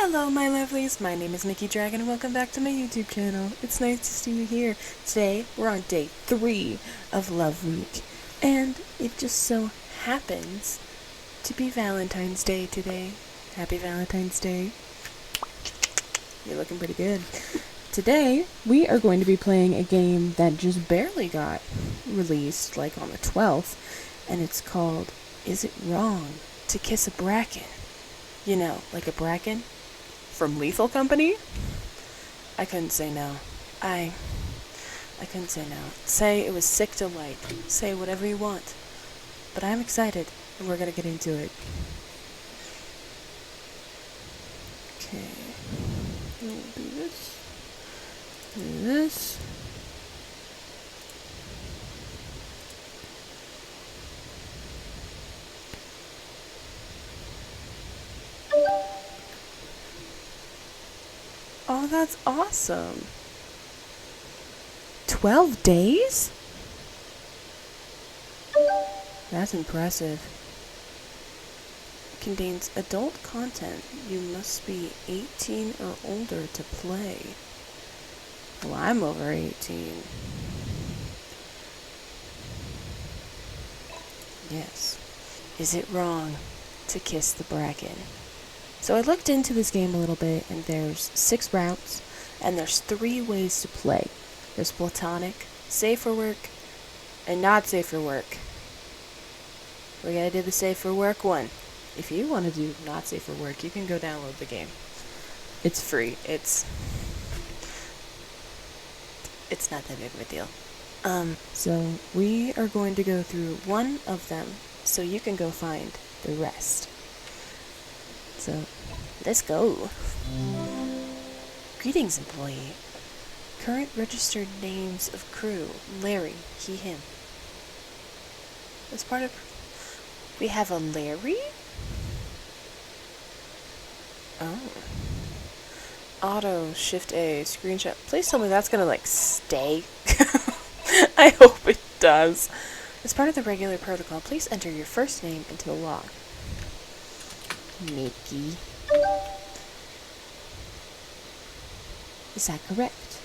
Hello my lovelies, my name is Mickey Dragon and welcome back to my YouTube channel. It's nice to see you here. Today we're on day 3 of Love Week and it just so happens to be Valentine's Day today. Happy Valentine's Day. You're looking pretty good. Today we are going to be playing a game that just barely got released, like on the 12th, and it's called Is It Wrong to Kiss a Bracken? You know, like a bracken from Lethal Company? I couldn't say no. I couldn't say no. Say it was sick delight. Say whatever you want. But I'm excited, and we're gonna get into it. Okay. We'll do this. Do this. Oh, that's awesome. 12 days? That's impressive. It contains adult content. You must be 18 or older to play. Well, I'm over 18. Yes. Is it wrong to kiss the bracken? So I looked into this game a little bit, and there's 6 routes, and there's 3 ways to play. There's platonic, safe for work, and not safe for work. We're gonna do the safe for work one. If you want to do not safe for work, you can go download the game. It's free. It's not that big of a deal. So we are going to go through one of them, so you can go find the rest. So, let's go. Greetings, employee. Current registered names of crew: Larry, he, him. As part of... We have a Larry? Oh. Auto, Shift A, screenshot. Please tell me that's gonna, like, stay. I hope it does. As part of the regular protocol, please enter your first name into the log. Mickey. Is that correct?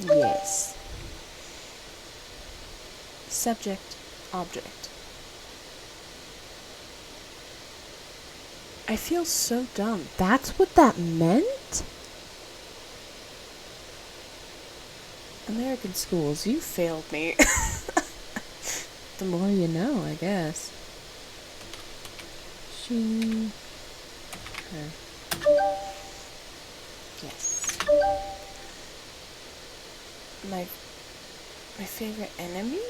Yes. Subject, object. I feel so dumb. That's what that meant? American schools, you failed me. The more you know, I guess. She... her. Yes. My favorite enemy?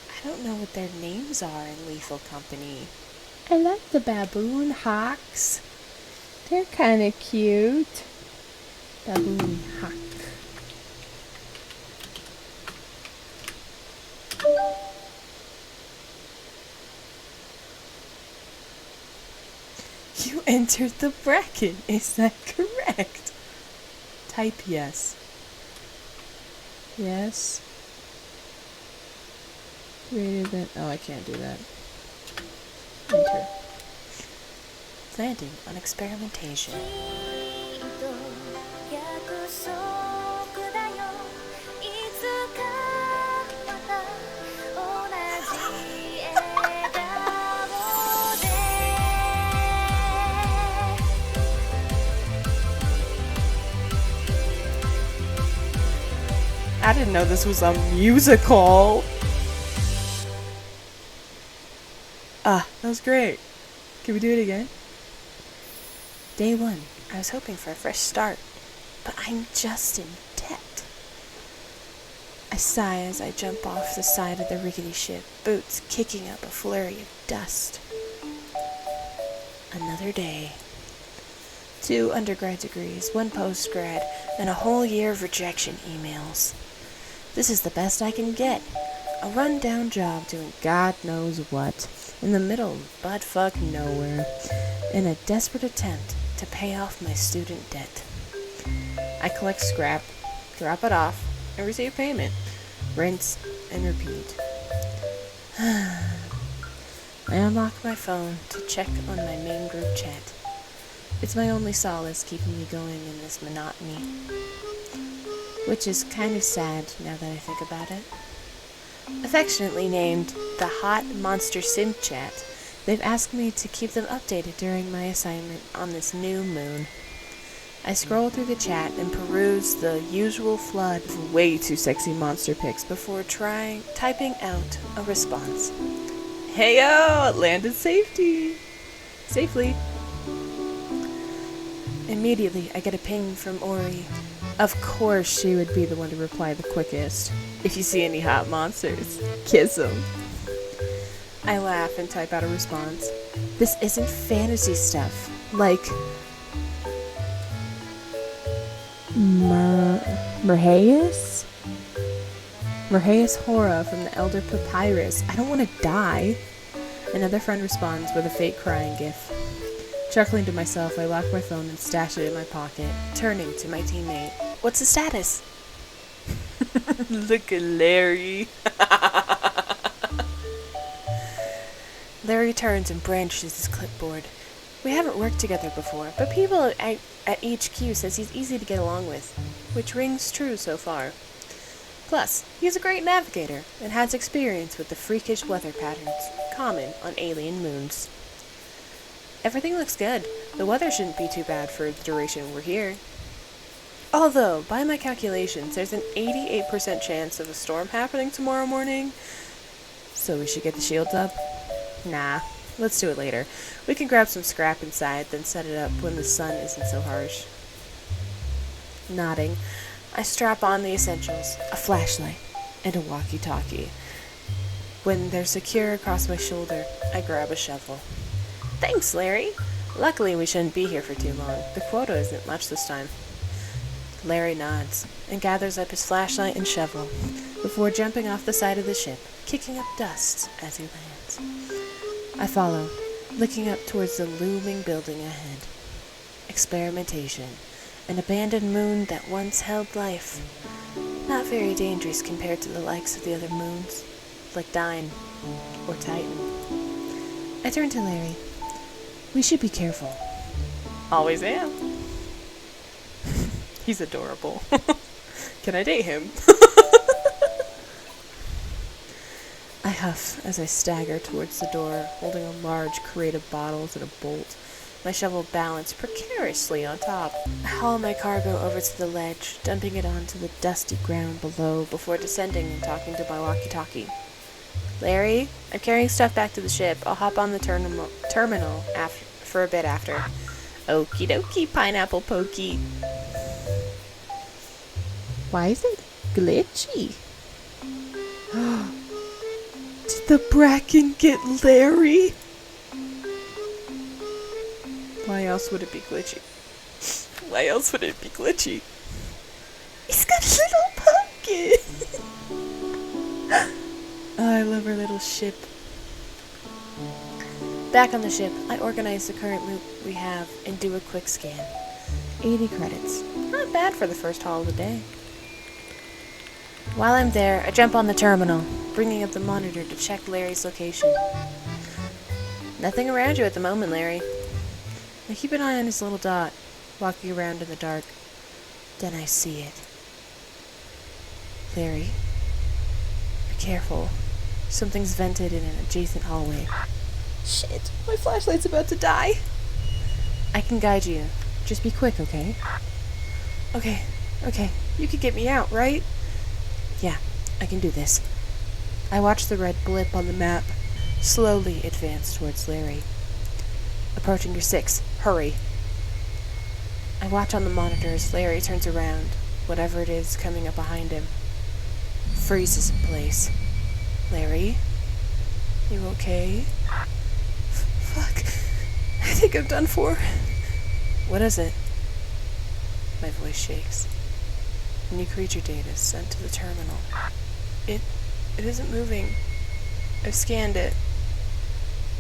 I don't know what their names are in Lethal Company. I like the baboon hawks. They're kinda cute. Baboon hawk. You entered the bracket. Is that correct? Type yes. Yes. Greater than... Oh, I can't do that. Enter. Landing on experimentation. I didn't know this was a musical. That was great. Can we do it again? Day 1. I was hoping for a fresh start, but I'm just in debt. I sigh as I jump off the side of the rickety ship, boots kicking up a flurry of dust. Another day. 2 undergrad degrees, 1 postgrad, and a whole year of rejection emails. This is the best I can get. A rundown job doing God knows what, in the middle of buttfuck nowhere, in a desperate attempt to pay off my student debt. I collect scrap, drop it off, and receive payment. Rinse, and repeat. I unlock my phone to check on my main group chat. It's my only solace keeping me going in this monotony. Which is kind of sad now that I think about it. Affectionately named the Hot Monster Sim Chat, they've asked me to keep them updated during my assignment on this new moon. I scroll through the chat and peruse the usual flood of way too sexy monster pics before typing out a response. Heyo! It landed safely. Immediately, I get a ping from Ori. Of course she would be the one to reply the quickest. If you see any hot monsters, kiss them. I laugh and type out a response. This isn't fantasy stuff. Like Merheus? Merheus Hora from the Elder Papyrus. I don't want to die. Another friend responds with a fake crying gif. Chuckling to myself, I lock my phone and stash it in my pocket, turning to my teammate. What's the status? Look at Larry. Larry turns and brandishes his clipboard. We haven't worked together before, but people at HQ says he's easy to get along with, which rings true so far. Plus, he's a great navigator and has experience with the freakish weather patterns common on alien moons. Everything looks good. The weather shouldn't be too bad for the duration we're here. Although, by my calculations, there's an 88% chance of a storm happening tomorrow morning. So we should get the shields up? Nah, let's do it later. We can grab some scrap inside, then set it up when the sun isn't so harsh. Nodding, I strap on the essentials, a flashlight, and a walkie-talkie. When they're secure across my shoulder, I grab a shovel. Thanks, Larry. Luckily, we shouldn't be here for too long. The quota isn't much this time. Larry nods and gathers up his flashlight and shovel before jumping off the side of the ship, kicking up dust as he lands. I follow, looking up towards the looming building ahead. Experimentation. An abandoned moon that once held life. Not very dangerous compared to the likes of the other moons, like Dine or Titan. I turn to Larry. We should be careful. Always am. He's adorable. Can I date him? I huff as I stagger towards the door, holding a large crate of bottles and a bolt, my shovel balanced precariously on top. I haul my cargo over to the ledge, dumping it onto the dusty ground below before descending and talking to my walkie-talkie. Larry, I'm carrying stuff back to the ship. I'll hop on the terminal for a bit after. Okie dokie, pineapple pokey. Why is it glitchy? Did the Bracken get Larry? Why else would it be glitchy? Why else would it be glitchy? He's got a little pumpkin! Oh, I love our little ship. Back on the ship, I organize the current loot we have and do a quick scan. 80 credits. Not bad for the first haul of the day. While I'm there, I jump on the terminal, bringing up the monitor to check Larry's location. Nothing around you at the moment, Larry. I keep an eye on his little dot, walking around in the dark. Then I see it. Larry, be careful. Something's vented in an adjacent hallway. Shit, my flashlight's about to die. I can guide you. Just be quick, okay? Okay. You could get me out, right? Yeah, I can do this. I watch the red blip on the map slowly advance towards Larry. Approaching your 6. Hurry. I watch on the monitor as Larry turns around, whatever it is coming up behind him. Freezes in place. Larry? You okay? Fuck. I think I'm done for. What is it? My voice shakes. New creature data sent to the terminal. It isn't moving. I've scanned it.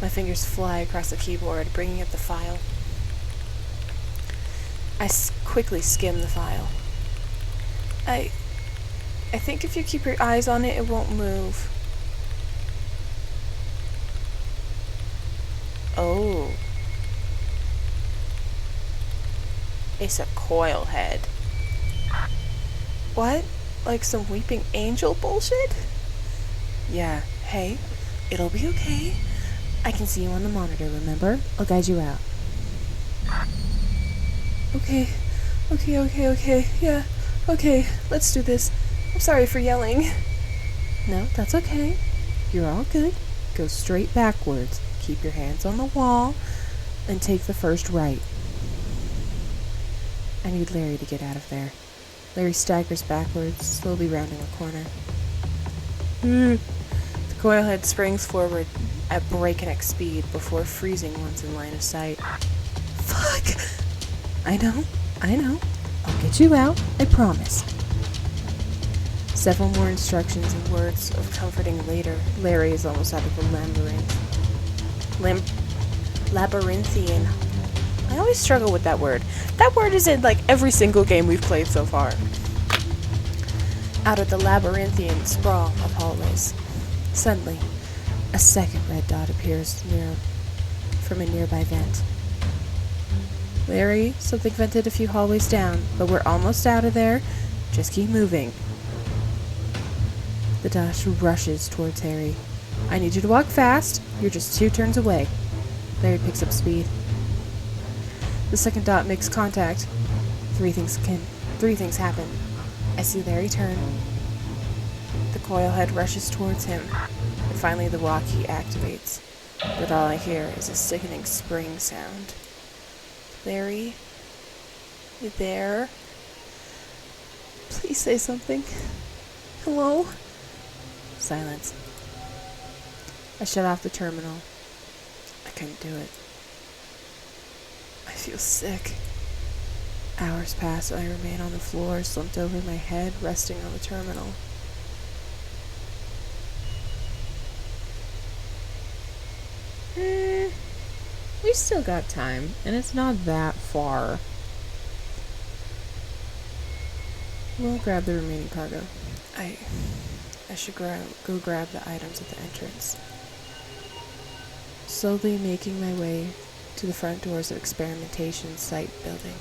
My fingers fly across the keyboard, bringing up the file. I quickly skim the file. I think if you keep your eyes on it, it won't move. Oh. It's a coil head. What? Like some weeping angel bullshit? Yeah, hey, it'll be okay. I can see you on the monitor, remember? I'll guide you out. Okay, yeah, okay, let's do this. I'm sorry for yelling. No, that's okay. You're all good. Go straight backwards. Keep your hands on the wall and take the first right. I need Larry to get out of there. Larry staggers backwards, slowly rounding a corner. The coil head springs forward at breakneck speed before freezing once in line of sight. Fuck! I know. I'll get you out, I promise. Several more instructions and words of comforting later, Larry is almost out of the labyrinthian. I always struggle with that word. That word is in like every single game we've played so far. Out of the labyrinthian sprawl of hallways. Suddenly, a second red dot appears from a nearby vent. Larry, something vented a few hallways down, but we're almost out of there. Just keep moving. The dot rushes towards Harry. I need you to walk fast. You're just 2 turns away. Larry picks up speed. The second dot makes contact. Three things happen. I see Larry turn. The coil head rushes towards him, and finally the walkie activates. But all I hear is a sickening spring sound. Larry? You there? Please say something. Hello? Silence. I shut off the terminal. I couldn't do it. I feel sick. Hours pass and I remain on the floor, slumped over my head, resting on the terminal. We've still got time, and it's not that far. We'll grab the remaining cargo. I should go grab the items at the entrance. Slowly making my way to the front doors of experimentation site building.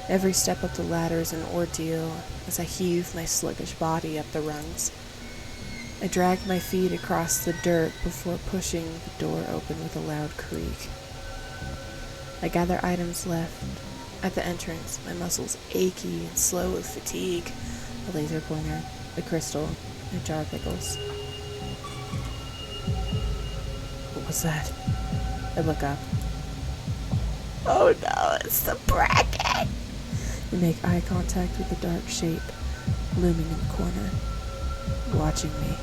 Every step up the ladder is an ordeal as I heave my sluggish body up the rungs. I drag my feet across the dirt before pushing the door open with a loud creak. I gather items left at the entrance, my muscles achy and slow with fatigue. A laser pointer, a crystal, and a jar of pickles. What was that? I look up. Oh no, it's the bracket! I make eye contact with a dark shape looming in the corner, watching me.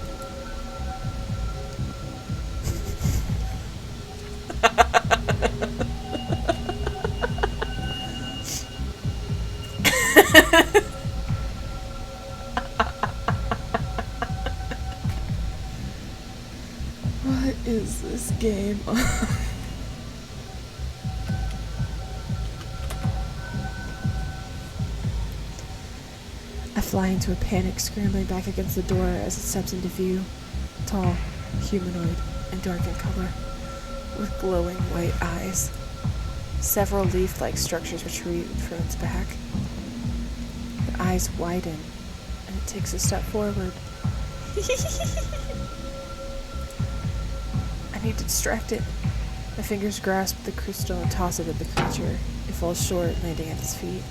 What is this game? I fly into a panic, scrambling back against the door as it steps into view. Tall, humanoid, and dark in color, with glowing white eyes. Several leaf-like structures protrude from its back. The eyes widen, and it takes a step forward. I need to distract it. My fingers grasp the crystal and toss it at the creature. It falls short, landing at its feet.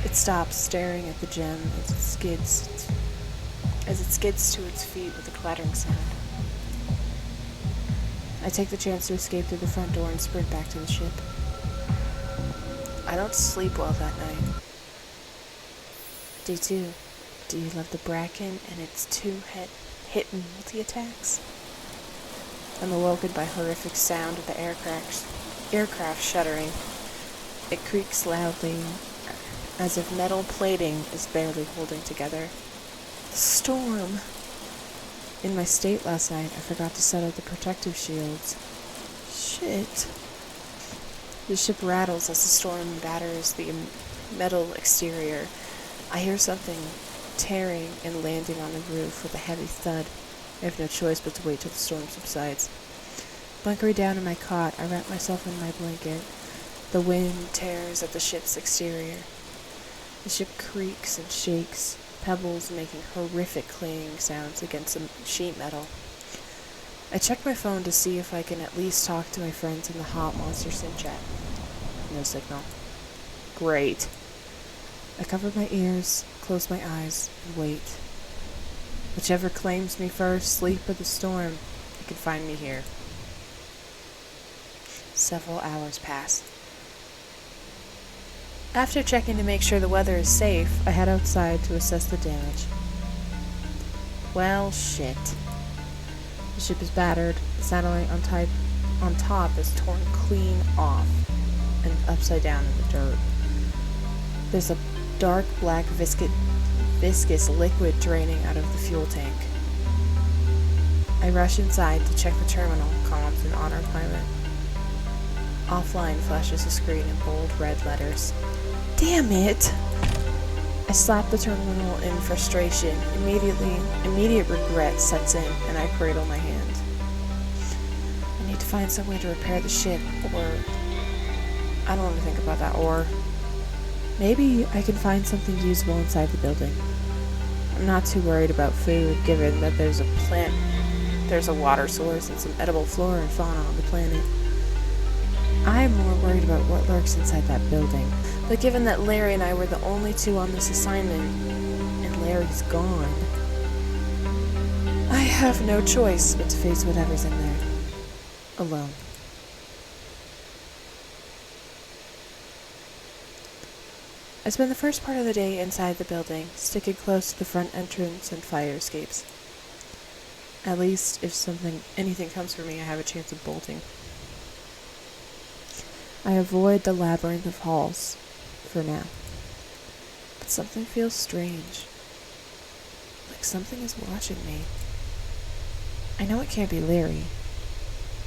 It stops, staring at the gem as it skids to its feet with a clattering sound. I take the chance to escape through the front door and sprint back to the ship. I don't sleep well that night. Day 2. Do you love the Bracken and its 2 hit multi-attacks? I'm awoken by horrific sound of the aircraft shuddering. It creaks loudly, as if metal plating is barely holding together. The storm! In my state last night, I forgot to set up the protective shields. Shit. The ship rattles as the storm batters the metal exterior. I hear something tearing and landing on the roof with a heavy thud. I have no choice but to wait till the storm subsides. Bunkering down in my cot, I wrap myself in my blanket. The wind tears at the ship's exterior. The ship creaks and shakes, pebbles making horrific clanging sounds against the sheet metal. I check my phone to see if I can at least talk to my friends in the Hot Monster Sim chat. No signal. Great. I cover my ears, close my eyes, and wait. Whichever claims me first, sleep or the storm, you can find me here. Several hours pass. After checking to make sure the weather is safe, I head outside to assess the damage. Well, shit. The ship is battered, the satellite on top is torn clean off and upside down in the dirt. There's a dark black viscous liquid draining out of the fuel tank. I rush inside to check the terminal, comms, and on our pilot. Offline flashes a screen in bold red letters. Damn it! I slap the terminal in frustration. Immediate regret sets in, and I cradle my hand. I need to find some way to repair the ship, or... I don't want to think about that, or... Maybe I can find something usable inside the building. I'm not too worried about food, given that there's a water source and some edible flora and fauna on the planet. I'm more worried about what lurks inside that building. But given that Larry and I were the only two on this assignment, and Larry's gone, I have no choice but to face whatever's in there. Alone. I spend the first part of the day inside the building, sticking close to the front entrance and fire escapes. At least, if anything comes for me, I have a chance of bolting. I avoid the labyrinth of halls, for now. But something feels strange. Like something is watching me. I know it can't be Larry,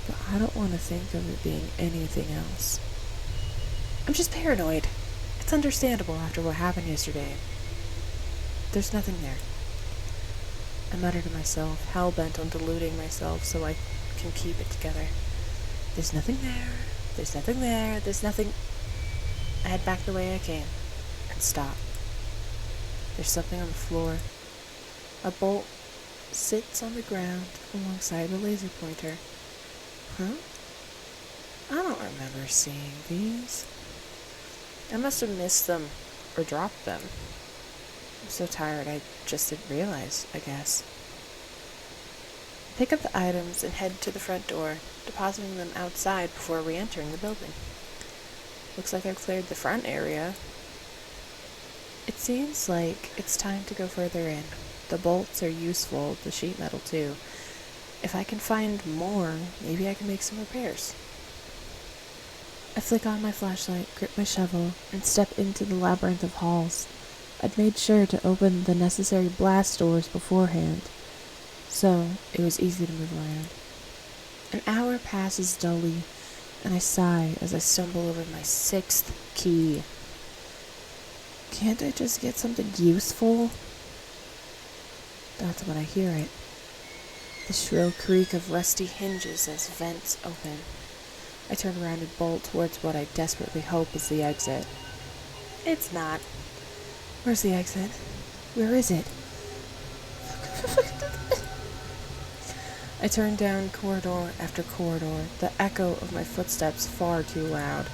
but I don't want to think of it being anything else. I'm just paranoid. It's understandable after what happened yesterday. There's nothing there. I mutter to myself, hell-bent on deluding myself so I can keep it together. There's nothing there. There's nothing there. There's nothing... I head back the way I came and stop. There's something on the floor. A bolt sits on the ground alongside the laser pointer. Huh? I don't remember seeing these. I must have missed them or dropped them. I'm so tired I just didn't realize, I guess. Pick up the items and head to the front door, depositing them outside before re-entering the building. Looks like I've cleared the front area. It seems like it's time to go further in. The bolts are useful, the sheet metal too. If I can find more, maybe I can make some repairs. I flick on my flashlight, grip my shovel, and step into the labyrinth of halls. I'd made sure to open the necessary blast doors beforehand, so it was easy to move around. An hour passes dully, and I sigh as I stumble over my 6th key. Can't I just get something useful? That's when I hear it. The shrill creak of rusty hinges as vents open. I turn around and bolt towards what I desperately hope is the exit. It's not. Where's the exit? Where is it? I turn down corridor after corridor, the echo of my footsteps far too loud.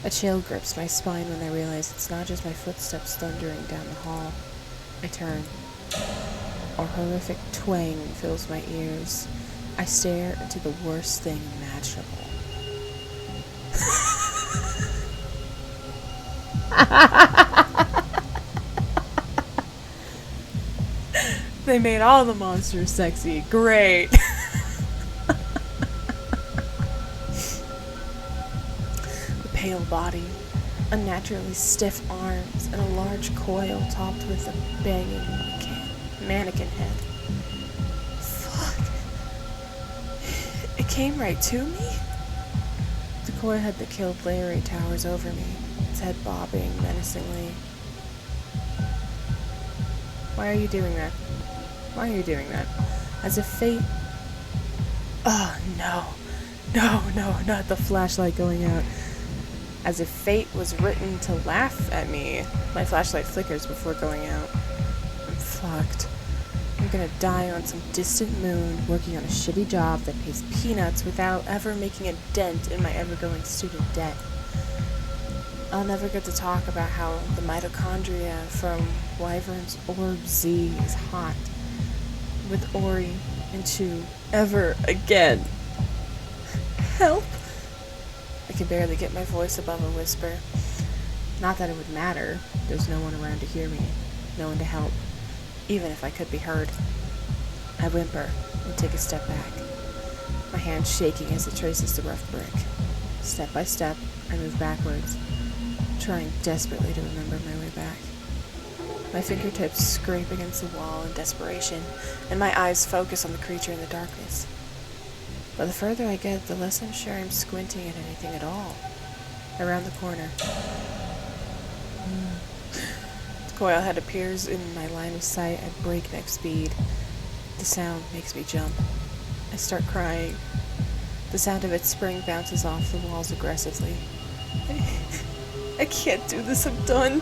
A chill grips my spine when I realize it's not just my footsteps thundering down the hall. I turn. A horrific twang fills my ears. I stare into the worst thing imaginable. They made all the monsters sexy. Great. The pale body, unnaturally stiff arms, and a large coil topped with a banging mannequin head. Fuck. It came right to me? The coil head that killed Larry towers over me, its head bobbing menacingly. Why are you doing that? Why are you doing that? As if fate... Oh, no. No, not the flashlight going out. As if fate was written to laugh at me. My flashlight flickers before going out. I'm fucked. I'm gonna die on some distant moon, working on a shitty job that pays peanuts without ever making a dent in my ever-going student debt. I'll never get to talk about how the mitochondria from Wyvern's Orb Z is hot with Ori and Chu ever again. Help! I can barely get my voice above a whisper. Not that it would matter. There's no one around to hear me. No one to help. Even if I could be heard. I whimper and take a step back. My hand shaking as it traces the rough brick. Step by step, I move backwards, trying desperately to remember my way back. My fingertips scrape against the wall in desperation, and my eyes focus on the creature in the darkness. But the further I get, the less I'm sure I'm squinting at anything at all. Around the corner. The coil head appears in my line of sight at breakneck speed. The sound makes me jump. I start crying. The sound of its spring bounces off the walls aggressively. I can't do this, I'm done.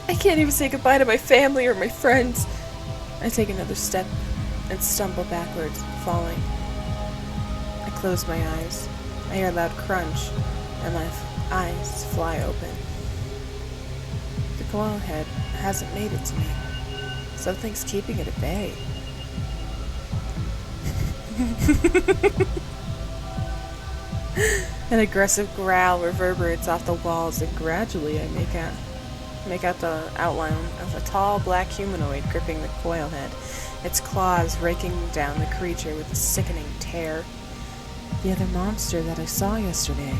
I can't even say goodbye to my family or my friends. I take another step and stumble backwards, falling. I close my eyes. I hear a loud crunch, and my eyes fly open. The coil head hasn't made it to me. Something's keeping it at bay. An aggressive growl reverberates off the walls, and gradually I make out the outline of a tall black humanoid gripping the coil head, its claws raking down the creature with a sickening tear. The other monster that I saw yesterday,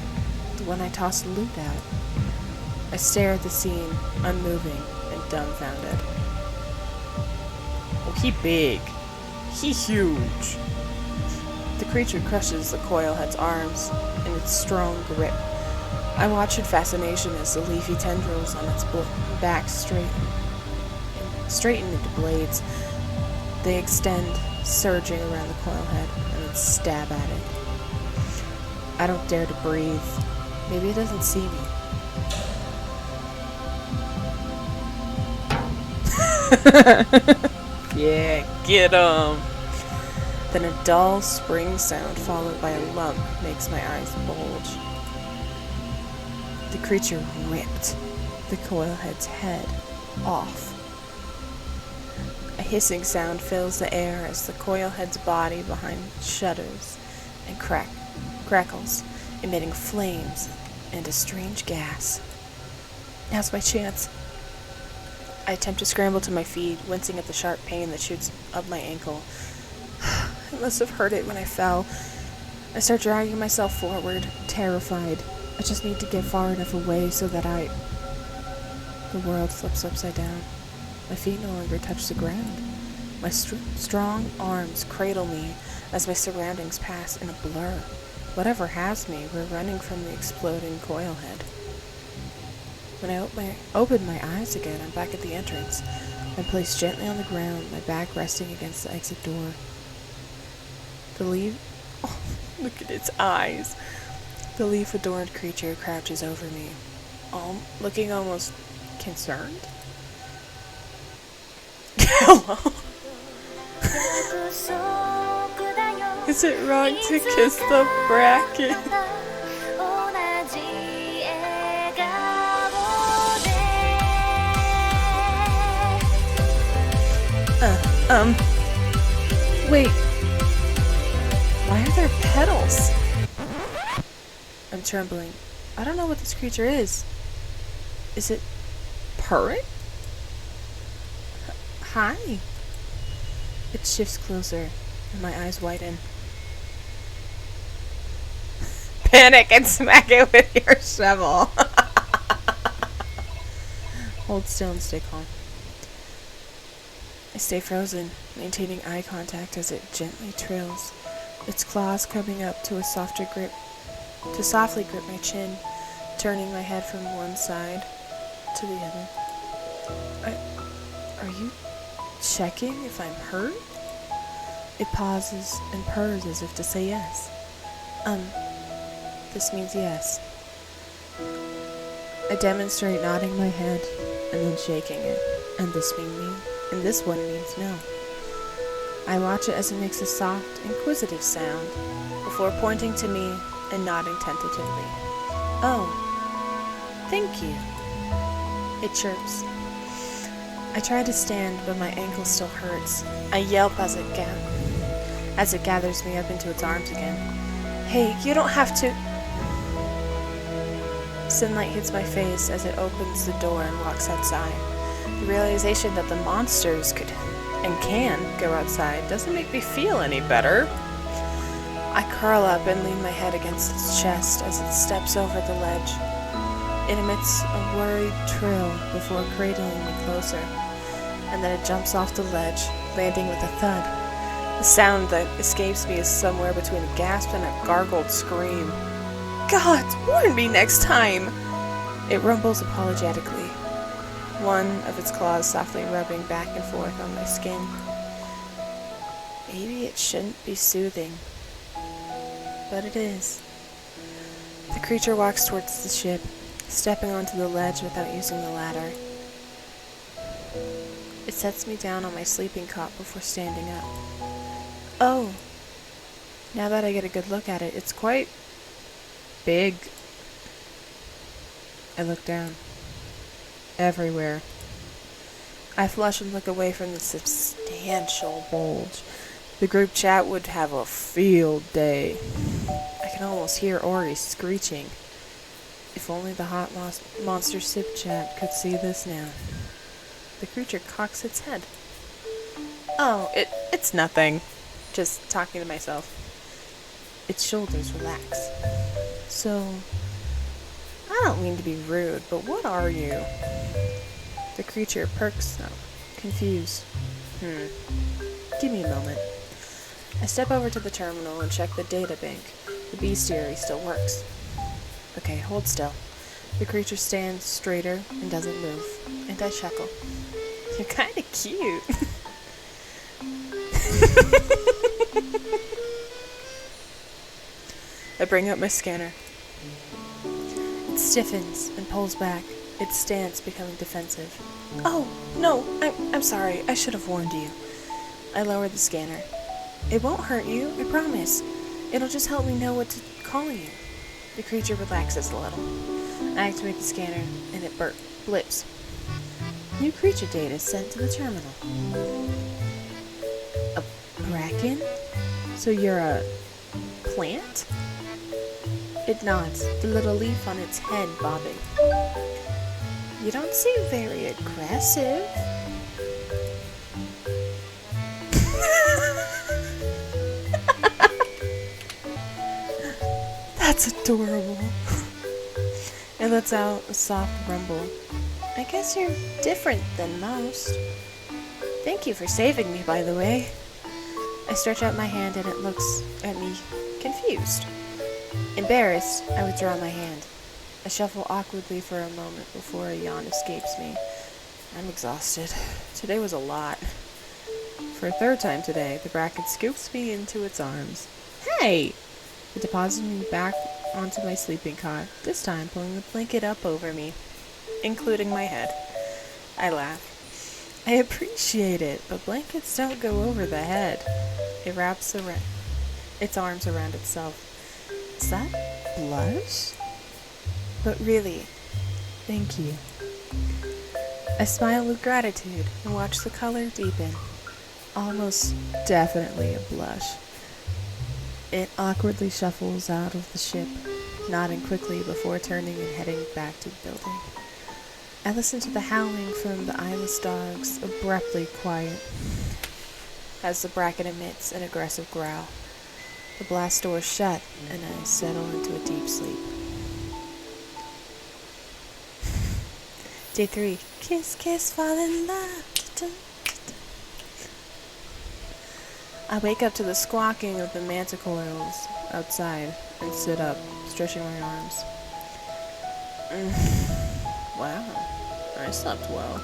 the one I tossed loot at. I stare at the scene, unmoving and dumbfounded. Oh, he big. He huge. The creature crushes the coil head's arms in its strong grip. I watch in fascination as the leafy tendrils on its back straighten into blades. They extend, surging around the coil head, and then stab at it. I don't dare to breathe. Maybe it doesn't see me. Yeah, get 'em! Then a dull spring sound followed by a lump makes my eyes bulge. The creature ripped the coil head's head off. A hissing sound fills the air as the coil head's body behind shudders and crackles, emitting flames and a strange gas. Now's my chance. I attempt to scramble to my feet, wincing at the sharp pain that shoots up my ankle. I must have hurt it when I fell. I start dragging myself forward, terrified. I just need to get far enough away so that the world flips upside down. My feet no longer touch the ground. My strong arms cradle me as my surroundings pass in a blur. Whatever has me, we're running from the exploding coil head. When I open my eyes again, I'm back at the entrance. I'm placed gently on the ground, my back resting against the exit door. Oh, look at its eyes. The leaf-adorned creature crouches over me, looking almost concerned. Hello? Is it wrong to kiss the bracken? Wait. Why are there petals? I'm trembling. I don't know what this creature is. Is it purring? Hi. It shifts closer, and my eyes widen. Panic and smack it with your shovel. Hold still and stay calm. I stay frozen, maintaining eye contact as it gently trills, its claws coming up to softly grip my chin, turning my head from one side to the other. Are you checking if I'm hurt? It pauses and purrs as if to say yes. This means yes. I demonstrate nodding my head and then shaking it, and this one means no. I watch it as it makes a soft, inquisitive sound before pointing to me and nodding tentatively. Oh, thank you. It chirps. I try to stand, but my ankle still hurts. I yelp as it gathers me up into its arms again. Hey, you don't have to. Sunlight hits my face as it opens the door and walks outside. The realization that the monsters could and can go outside doesn't make me feel any better. I curl up and lean my head against its chest as it steps over the ledge. It emits a worried trill before cradling me closer, and then it jumps off the ledge, landing with a thud. The sound that escapes me is somewhere between a gasp and a gargled scream. God, warn me next time! It rumbles apologetically, one of its claws softly rubbing back and forth on my skin. Maybe it shouldn't be soothing, but it is. The creature walks towards the ship, stepping onto the ledge without using the ladder. It sets me down on my sleeping cot before standing up. Oh, now that I get a good look at it, it's quite big. I look down. Everywhere. I flush and look away from the substantial bulge. The group chat would have a field day. I can almost hear Ori screeching. If only the hot monster sip chat could see this now. The creature cocks its head. Oh, it's nothing. Just talking to myself. Its shoulders relax. So, I don't mean to be rude, but what are you? The creature perks up, confused. Give me a moment. I step over to the terminal and check the data bank. The bestiary still works. Okay, hold still. The creature stands straighter and doesn't move, and I chuckle. You're kinda cute. I bring up my scanner. It stiffens and pulls back, its stance becoming defensive. Oh, no, I'm sorry, I should have warned you. I lower the scanner. It won't hurt you, I promise. It'll just help me know what to call you. The creature relaxes a little. I activate the scanner, and it blips. New creature data sent to the terminal. A bracken? So you're a plant? It nods, the little leaf on its head bobbing. You don't seem very aggressive. That's adorable. It lets out a soft rumble. I guess you're different than most. Thank you for saving me, by the way. I stretch out my hand and it looks at me confused. Embarrassed, I withdraw my hand. I shuffle awkwardly for a moment before a yawn escapes me. I'm exhausted. Today was a lot. For a third time today, the bracket scoops me into its arms. Hey! It deposits me back onto my sleeping cot, this time pulling the blanket up over me, including my head. I laugh. I appreciate it, but blankets don't go over the head. It wraps its arms around itself. Is that blush? But really, thank you. I smile with gratitude and watch the color deepen. Almost definitely a blush. It awkwardly shuffles out of the ship, nodding quickly before turning and heading back to the building. I listen to the howling from the eyeless dogs abruptly quiet as the bracket emits an aggressive growl. The blast door shut, and I settle into a deep sleep. Day 3. Kiss, kiss, fall in love. I wake up to the squawking of the manticoils outside and sit up, stretching my arms. Wow, I slept well.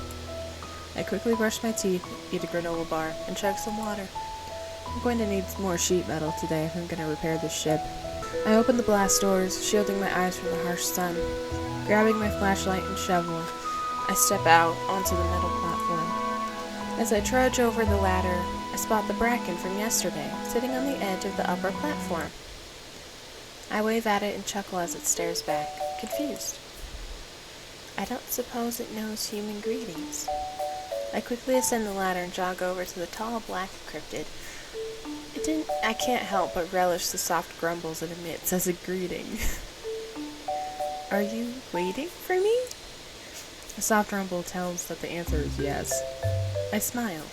I quickly brush my teeth, eat a granola bar, and chug some water. I'm going to need more sheet metal today if I'm going to repair this ship. I open the blast doors, shielding my eyes from the harsh sun. Grabbing my flashlight and shovel, I step out onto the metal platform. As I trudge over the ladder, I spot the bracken from yesterday, sitting on the edge of the upper platform. I wave at it and chuckle as it stares back, confused. I don't suppose it knows human greetings. I quickly ascend the ladder and jog over to the tall black cryptid. I can't help but relish the soft grumbles it emits as a greeting. Are you waiting for me? A soft rumble tells that the answer is yes. I smile.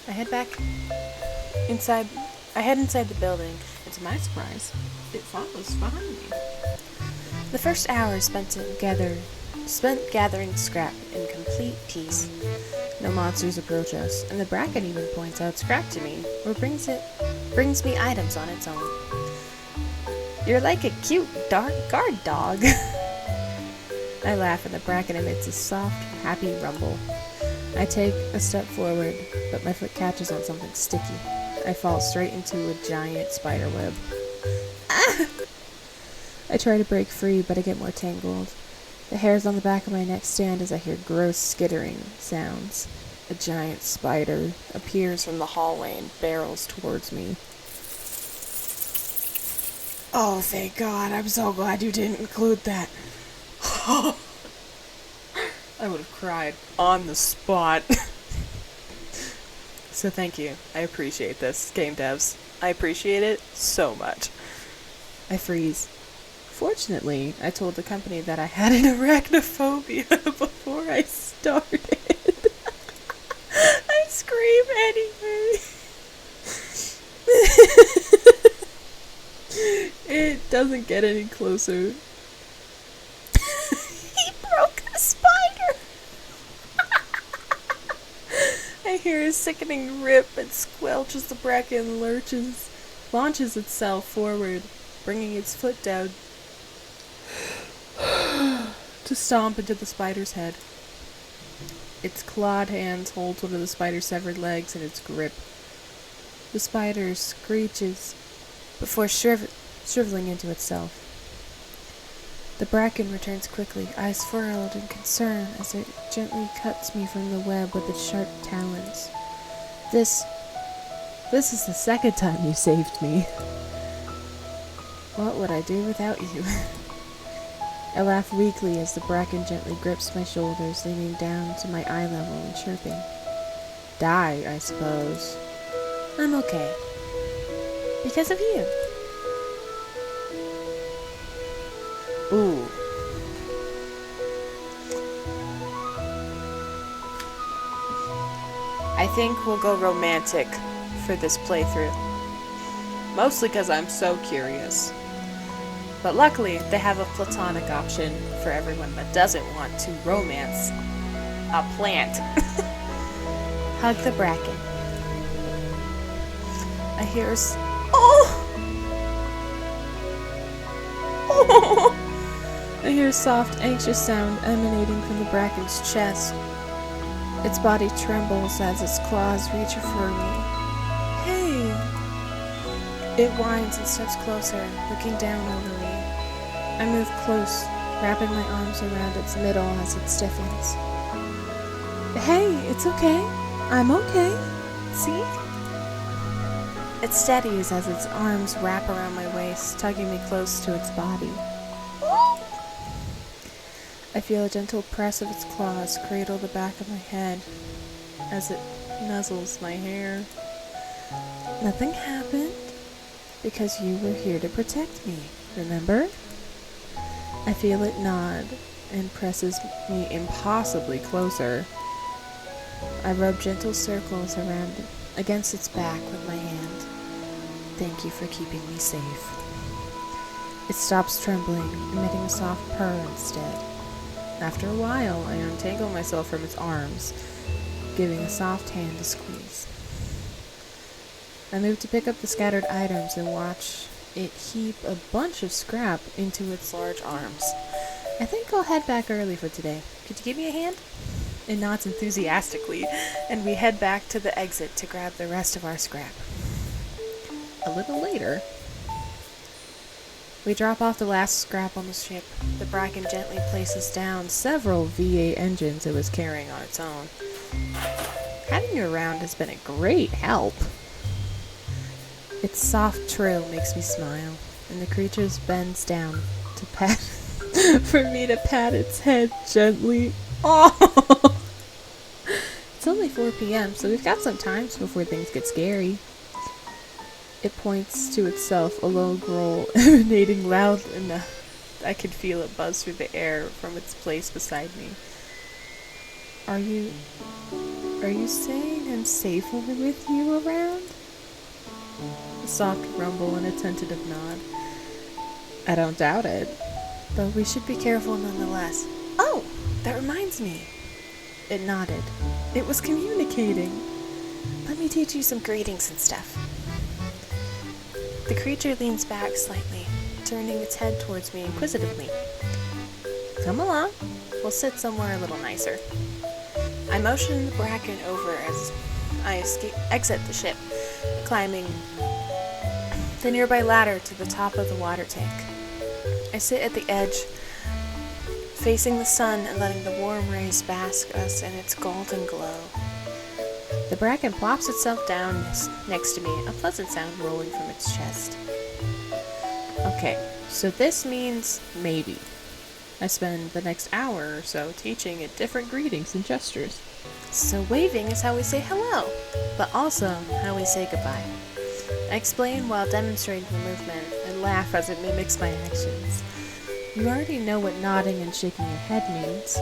I head inside the building, and to my surprise, it follows behind me. The first hour spent gathering scrap in complete peace. No monsters approach us, and the bracken even points out scrap to me, or brings me items on its own. You're like a cute dark guard dog. I laugh, and the bracken emits a soft, happy rumble. I take a step forward, but my foot catches on something sticky. I fall straight into a giant spider web. Ah! I try to break free, but I get more tangled. The hairs on the back of my neck stand as I hear gross skittering sounds. A giant spider appears from the hallway and barrels towards me. Oh, thank God. I'm so glad you didn't include that. I would have cried on the spot. So thank you. I appreciate this, game devs. I appreciate it so much. I freeze. Fortunately, I told the company that I had an arachnophobia before I started. I scream anyway. It doesn't get any closer. He broke the spider. I hear a sickening rip and squelch as the bracken launches itself forward, bringing its foot down to stomp into the spider's head. Its clawed hands hold one of the spider's severed legs in its grip. The spider screeches before shriveling into itself. The bracken returns quickly, eyes furrowed in concern as it gently cuts me from the web with its sharp talons. This is the second time you saved me. What would I do without you? I laugh weakly as the bracken gently grips my shoulders, leaning down to my eye level and chirping. Die, I suppose. I'm okay. Because of you. Ooh. I think we'll go romantic for this playthrough. Mostly because I'm so curious. But luckily, they have a platonic option for everyone that doesn't want to romance a plant. Hug the bracken. I hear I hear a soft, anxious sound emanating from the bracken's chest. Its body trembles as its claws reach for me. Hey! It whines and steps closer, looking down over me. I move close, wrapping my arms around its middle as it stiffens. Hey, it's okay. I'm okay. See? It steadies as its arms wrap around my waist, tugging me close to its body. I feel a gentle press of its claws cradle the back of my head as it nuzzles my hair. Nothing happened because you were here to protect me, remember? I feel it nod and presses me impossibly closer. I rub gentle circles against its back with my hand. Thank you for keeping me safe. It stops trembling, emitting a soft purr instead. After a while, I untangle myself from its arms, giving a soft hand to squeeze. I move to pick up the scattered items and watch it heap a bunch of scrap into its large arms. I think I'll head back early for today. Could you give me a hand? It nods enthusiastically, and we head back to the exit to grab the rest of our scrap. A little later, we drop off the last scrap on the ship. The Bracken gently places down several V8 engines it was carrying on its own. Having you around has been a great help. Its soft trill makes me smile, and the creature bends down to pat for me to pat its head gently. Oh! It's only 4 p.m., so we've got some time before things get scary. It points to itself, a low growl emanating loud enough I could feel it buzz through the air from its place beside me. Are you saying I'm safer with you around? A soft rumble and a tentative nod. I don't doubt it, but we should be careful nonetheless. Oh, that reminds me. It nodded. It was communicating. Let me teach you some greetings and stuff. The creature leans back slightly, turning its head towards me inquisitively. Come along. We'll sit somewhere a little nicer. I motion the Bracken over as I exit the ship, climbing the nearby ladder to the top of the water tank. I sit at the edge, facing the sun and letting the warm rays bask us in its golden glow. The Bracken plops itself down next to me, a pleasant sound rolling from its chest. Okay, so this means maybe. I spend the next hour or so teaching it different greetings and gestures. So waving is how we say hello, but also how we say goodbye. I explain while demonstrating the movement and laugh as it mimics my actions. You already know what nodding and shaking your head means.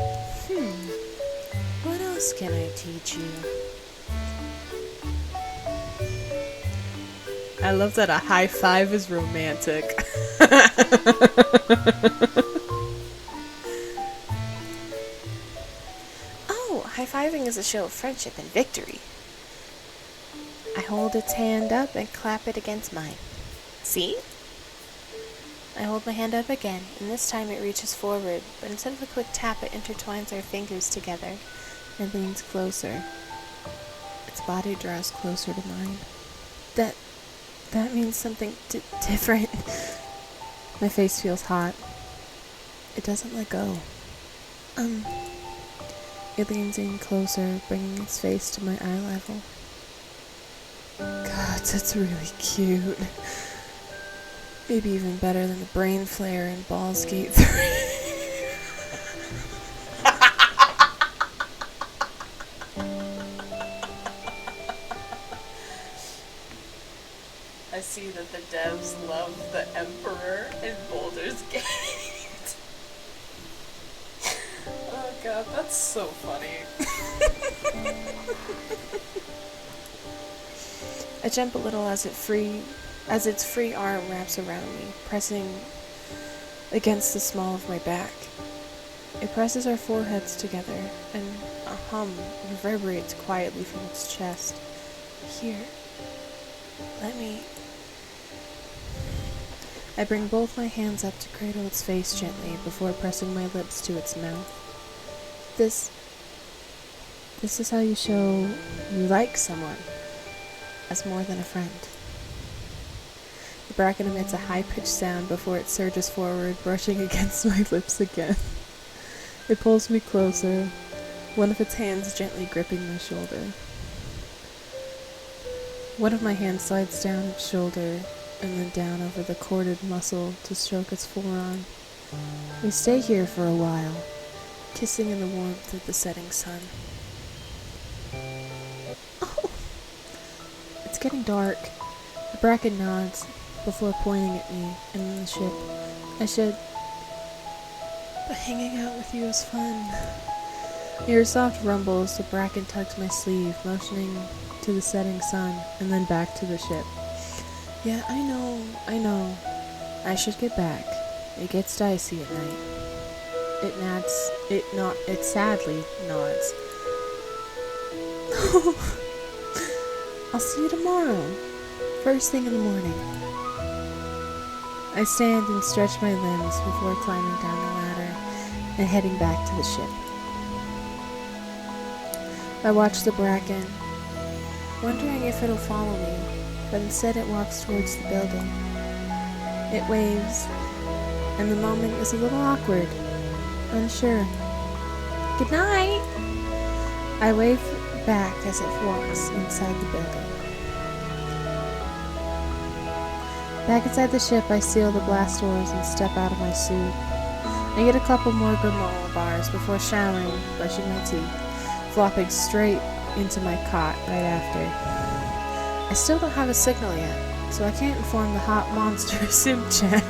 What else can I teach you? I love that a high five is romantic. Oh, high-fiving is a show of friendship and victory. I hold its hand up and clap it against mine. See? I hold my hand up again, and this time it reaches forward, but instead of a quick tap, it intertwines our fingers together and leans closer. Its body draws closer to mine. That means something different. My face feels hot. It doesn't let go. It leans in closer, bringing its face to my eye level. God, that's really cute. Maybe even better than the brain flare in Baldur's Gate 3. I see that the devs love the Emperor in Baldur's Gate. Oh god, that's so funny. I jump a little as its free arm wraps around me, pressing against the small of my back. It presses our foreheads together, and a hum reverberates quietly from its chest. Here, let me... I bring both my hands up to cradle its face gently before pressing my lips to its mouth. This is how you show you like someone, as more than a friend. The Bracken emits a high-pitched sound before it surges forward, brushing against my lips again. It pulls me closer, one of its hands gently gripping my shoulder. One of my hands slides down its shoulder, and then down over the corded muscle to stroke its forearm. We stay here for a while, kissing in the warmth of the setting sun. Oh! It's getting dark. The Bracken nods before pointing at me and the ship. But hanging out with you is fun. I hear a soft rumble as the Bracken tugs my sleeve, motioning to the setting sun and then back to the ship. Yeah, I know. I should get back. It gets dicey at night. It sadly nods. I'll see you tomorrow, first thing in the morning. I stand and stretch my limbs before climbing down the ladder, and heading back to the ship. I watch the Bracken, wondering if it'll follow me, but instead it walks towards the building. It waves, and the moment is a little awkward, unsure. Good night! I wave back as it walks inside the building. Back inside the ship, I seal the blast doors and step out of my suit. I get a couple more granola bars before showering, brushing my teeth, flopping straight into my cot right after. I still don't have a signal yet, so I can't inform the hot monster Sim-chan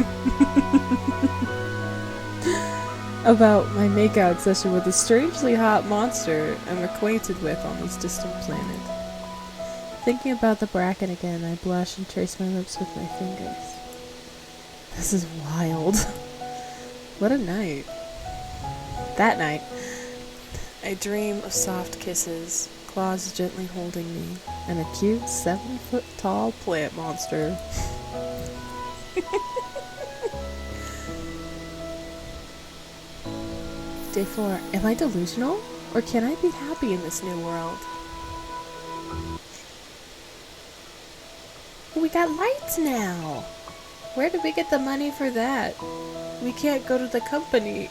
about my makeout session with a strangely hot monster I'm acquainted with on this distant planet. Thinking about the Bracken again, I blush and trace my lips with my fingers. This is wild. What a night. That night, I dream of soft kisses, claws gently holding me, and a cute 7-foot-tall plant monster. Day 4. Am I delusional? Or can I be happy in this new world? We got lights now! Where did we get the money for that? We can't go to the company.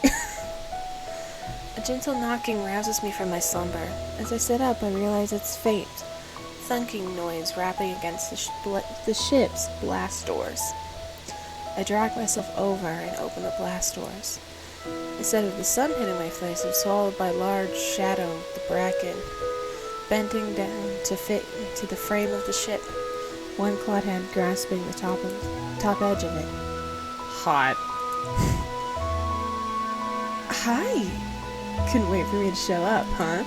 A gentle knocking rouses me from my slumber. As I sit up, I realize it's faint, thunking noise rapping against the ship's blast doors. I drag myself over and open the blast doors. Instead of the sun hitting my face, I'm swallowed by a large shadow, the Bracken, bending down to fit into the frame of the ship, one clawed hand grasping the top edge of it. Hot. Hi! Couldn't wait for me to show up, huh?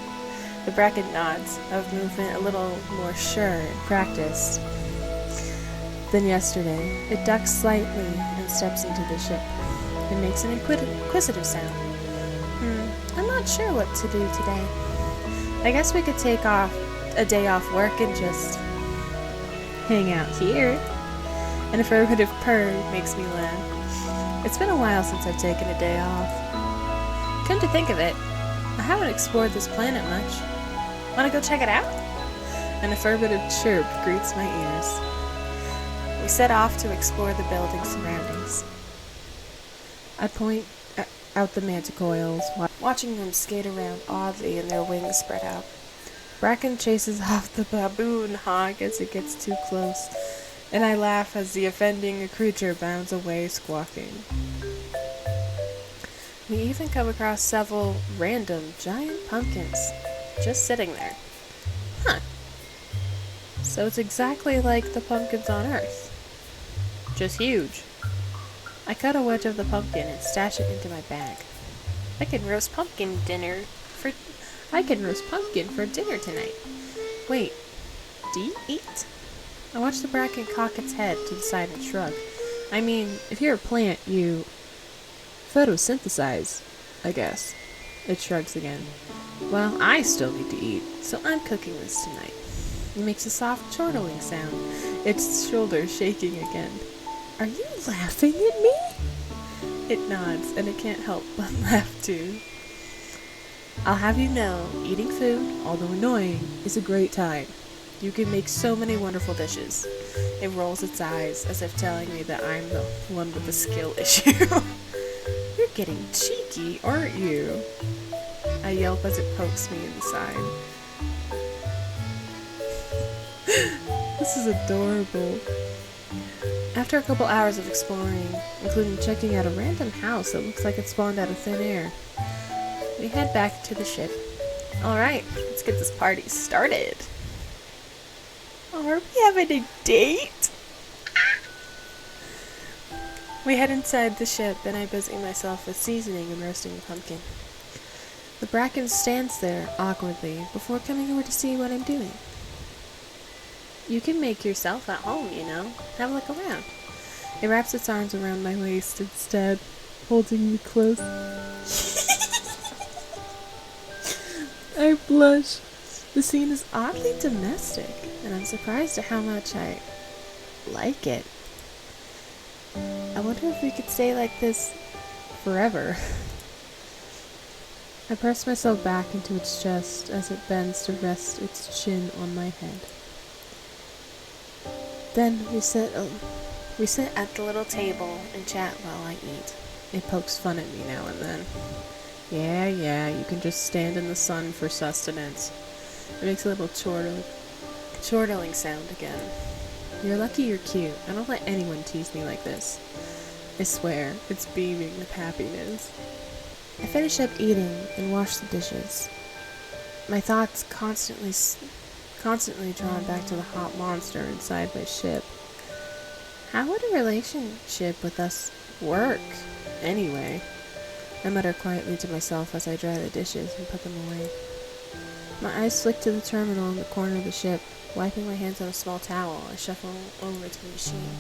The Bracken nods, of movement a little more sure and practiced than yesterday. It ducks slightly and steps into the ship. It makes an inquisitive sound. I'm not sure what to do today. I guess we could take a day off work and just hang out here. An affirmative purr makes me laugh. It's been a while since I've taken a day off. Come to think of it, I haven't explored this planet much. Wanna go check it out? An affirmative chirp greets my ears. We set off to explore the building's surroundings. I point out the manticoils, watching them skate around oddly and their wings spread out. Bracken chases off the baboon hawk as it gets too close, and I laugh as the offending creature bounds away squawking. We even come across several random giant pumpkins just sitting there. Huh. So it's exactly like the pumpkins on Earth. Just huge. I cut a wedge of the pumpkin and stash it into my bag. I can roast pumpkin for dinner tonight. Wait, do you eat? I watch the Bracken cock its head to the side and shrug. I mean, if you're a plant, you photosynthesize, I guess. It shrugs again. Well, I still need to eat, so I'm cooking this tonight. It makes a soft chortling sound, its shoulders shaking again. Are you laughing at me? It nods, and it can't help but laugh too. I'll have you know, eating food, although annoying, is a great time. You can make so many wonderful dishes. It rolls its eyes, as if telling me that I'm the one with the skill issue. You're getting cheeky, aren't you? I yelp as it pokes me in the side. This is adorable. After a couple hours of exploring, including checking out a random house that looks like it spawned out of thin air, we head back to the ship. Alright, let's get this party started. Are we having a date? We head inside the ship, and I busy myself with seasoning and roasting the pumpkin. The Bracken stands there awkwardly before coming over to see what I'm doing. You can make yourself at home, you know. Have a look around. It wraps its arms around my waist instead, holding me close. I blush. The scene is oddly domestic, and I'm surprised at how much I like it. I wonder if we could stay like this forever. I press myself back into its chest as it bends to rest its chin on my head. Then we sit at the little table and chat while I eat. It pokes fun at me now and then. Yeah, you can just stand in the sun for sustenance. It makes a little chortling sound again. You're lucky you're cute. I don't let anyone tease me like this. I swear, it's beaming with happiness. I finish up eating and wash the dishes. My thoughts constantly drawn back to the hot monster inside my ship. How would a relationship with us work, anyway? I mutter quietly to myself as I dry the dishes and put them away. My eyes flick to the terminal in the corner of the ship. Wiping my hands on a small towel, I shuffle over to the machine.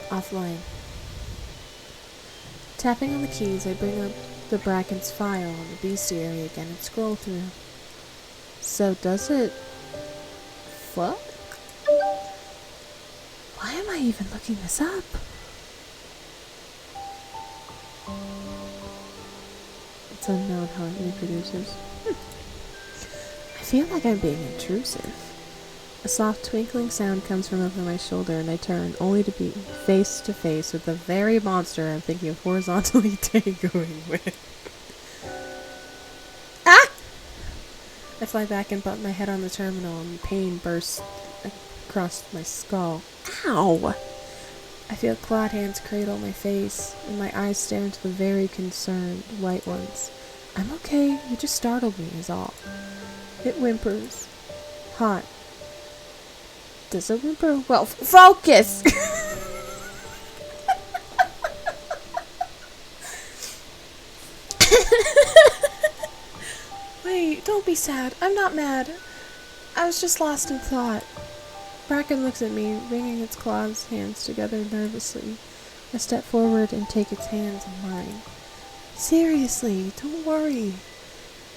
Offline. Tapping on the keys, I bring up the Bracken's file on the bestiary again and scroll through. So does it fuck? Why am I even looking this up? It's unknown how it reproduces. I feel like I'm being intrusive. A soft twinkling sound comes from over my shoulder and I turn, only to be face to face with the very monster I'm thinking of horizontally tangoing with. Ah! I fly back and bump my head on the terminal and pain bursts across my skull. Ow! I feel clawed hands cradle my face and my eyes stare into the very concerned white ones. I'm okay, you just startled me is all. It whimpers. Hot. Does it whimper? Well, focus! Wait, don't be sad. I'm not mad. I was just lost in thought. Bracken looks at me, wringing its claws hands together nervously. I step forward and take its hands in mine. Seriously, don't worry.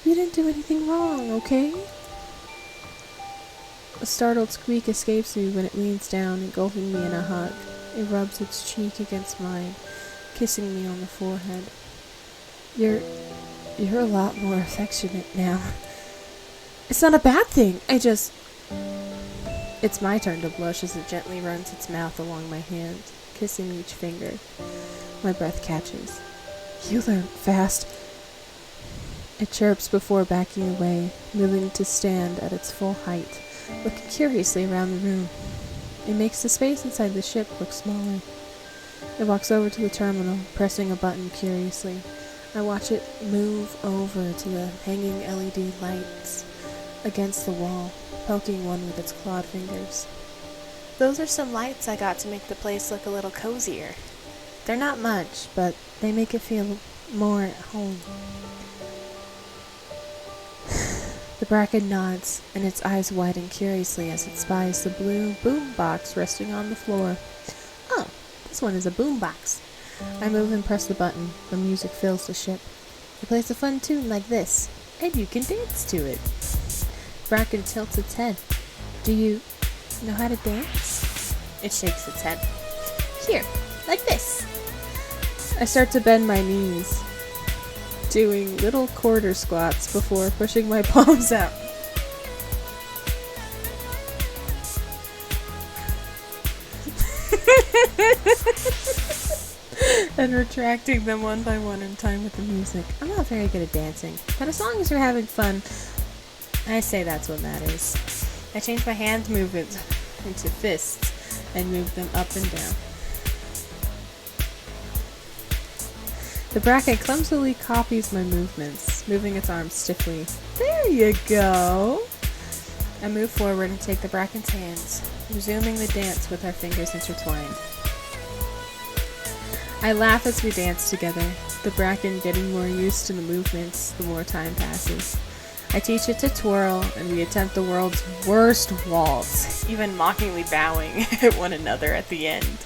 You didn't do anything wrong, okay? A startled squeak escapes me when it leans down, engulfing me in a hug. It rubs its cheek against mine, kissing me on the forehead. You're a lot more affectionate now. It's not a bad thing, It's my turn to blush as it gently runs its mouth along my hand, kissing each finger. My breath catches. You learn fast. It chirps before backing away, moving to stand at its full height, looking curiously around the room. It makes the space inside the ship look smaller. It walks over to the terminal, pressing a button curiously. I watch it move over to the hanging LED lights against the wall, poking one with its clawed fingers. Those are some lights I got to make the place look a little cozier. They're not much, but they make it feel more at home. The Bracken nods, and its eyes widen curiously as it spies the blue boom box resting on the floor. Oh, this one is a boom box. I move and press the button. The music fills the ship. It plays a fun tune like this, and you can dance to it. Bracken tilts its head. Do you know how to dance? It shakes its head. Here, like this. I start to bend my knees, doing little quarter squats before pushing my palms out. And retracting them one by one in time with the music. I'm not very good at dancing, but as long as you're having fun, I say that's what matters. I change my hand movements into fists and move them up and down. The Bracken clumsily copies my movements, moving its arms stiffly. There you go! I move forward and take the Bracken's hands, resuming the dance with our fingers intertwined. I laugh as we dance together, the Bracken getting more used to the movements the more time passes. I teach it to twirl, and we attempt the world's worst waltz, even mockingly bowing at one another at the end.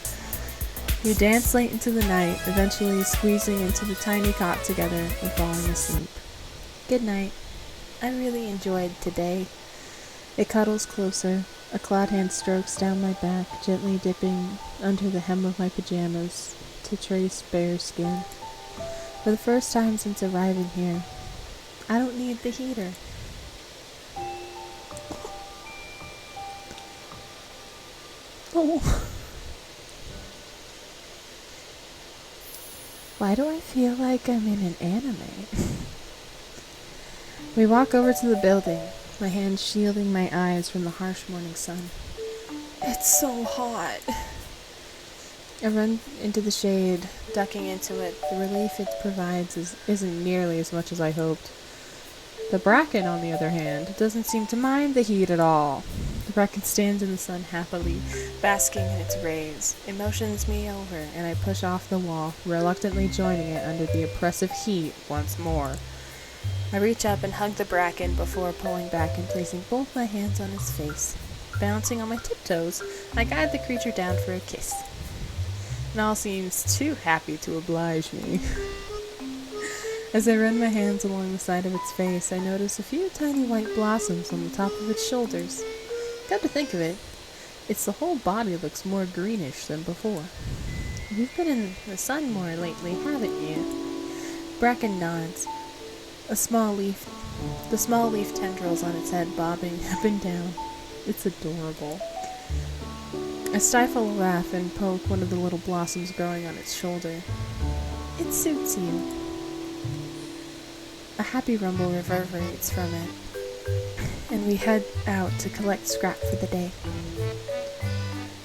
We dance late into the night, eventually squeezing into the tiny cot together and falling asleep. Good night. I really enjoyed today. It cuddles closer. A clawed hand strokes down my back, gently dipping under the hem of my pajamas to trace bare skin. For the first time since arriving here, I don't need the heater. Oh. Why do I feel like I'm in an anime? We walk over to the building, my hand shielding my eyes from the harsh morning sun. It's so hot. I run into the shade, ducking into it. The relief it provides isn't nearly as much as I hoped. The bracken, on the other hand, doesn't seem to mind the heat at all. The bracken stands in the sun happily, basking in its rays. It motions me over, and I push off the wall, reluctantly joining it under the oppressive heat once more. I reach up and hug the bracken before pulling back and placing both my hands on its face. Bouncing on my tiptoes, I guide the creature down for a kiss. It all seems too happy to oblige me. As I run my hands along the side of its face, I notice a few tiny white blossoms on the top of its shoulders. Come to think of it, its the whole body looks more greenish than before. You've been in the sun more lately, haven't you? Bracken nods. The small leaf tendrils on its head bobbing up and down. It's adorable. I stifle a laugh and poke one of the little blossoms growing on its shoulder. It suits you. A happy rumble reverberates from it, and we head out to collect scrap for the day.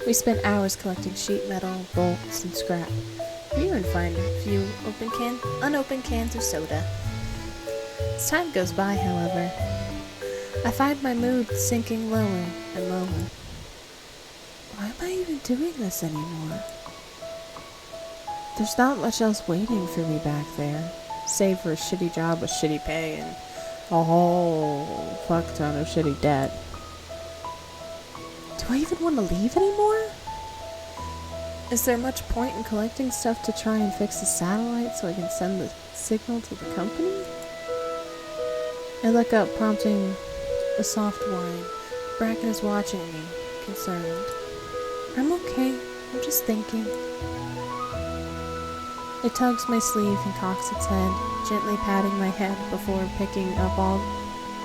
We spent hours collecting sheet metal, bolts, and scrap. We even find a few unopened cans of soda. As time goes by, however, I find my mood sinking lower and lower. Why am I even doing this anymore? There's not much else waiting for me back there, save for a shitty job with shitty pay and a whole fuck ton of shitty debt. Do I even want to leave anymore? Is there much point in collecting stuff to try and fix the satellite so I can send the signal to the company? I look up, prompting a soft whine. Bracken is watching me, concerned. I'm okay. I'm just thinking. It tugs my sleeve and cocks its head, gently patting my head before picking up all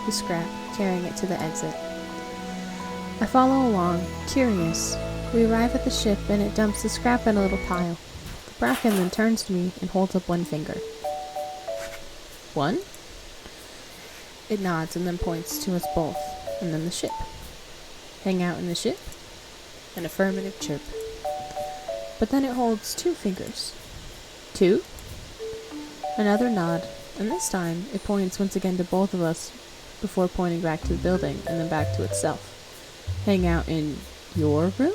the scrap, carrying it to the exit. I follow along, curious. We arrive at the ship and it dumps the scrap in a little pile. Bracken then turns to me and holds up one finger. One? It nods and then points to us both, and then the ship. Hang out in the ship? An affirmative chirp. But then it holds two fingers. Two? Another nod, and this time it points once again to both of us before pointing back to the building and then back to itself. Hang out in your room?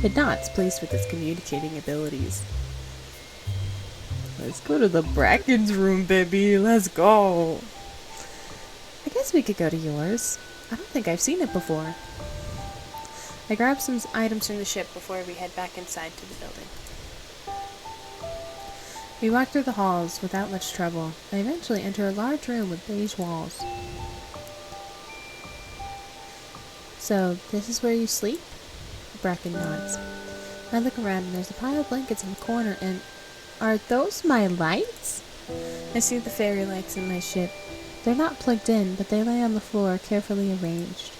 It nods, pleased with its communicating abilities. Let's go to the Bracken's room, baby. Let's go. I guess we could go to yours. I don't think I've seen it before. I grab some items from the ship before we head back inside to the building. We walk through the halls without much trouble, and eventually enter a large room with beige walls. So, this is where you sleep? Bracken nods. I look around and there's a pile of blankets in the corner, and are those my lights? I see the fairy lights in my ship. They're not plugged in, but they lay on the floor, carefully arranged.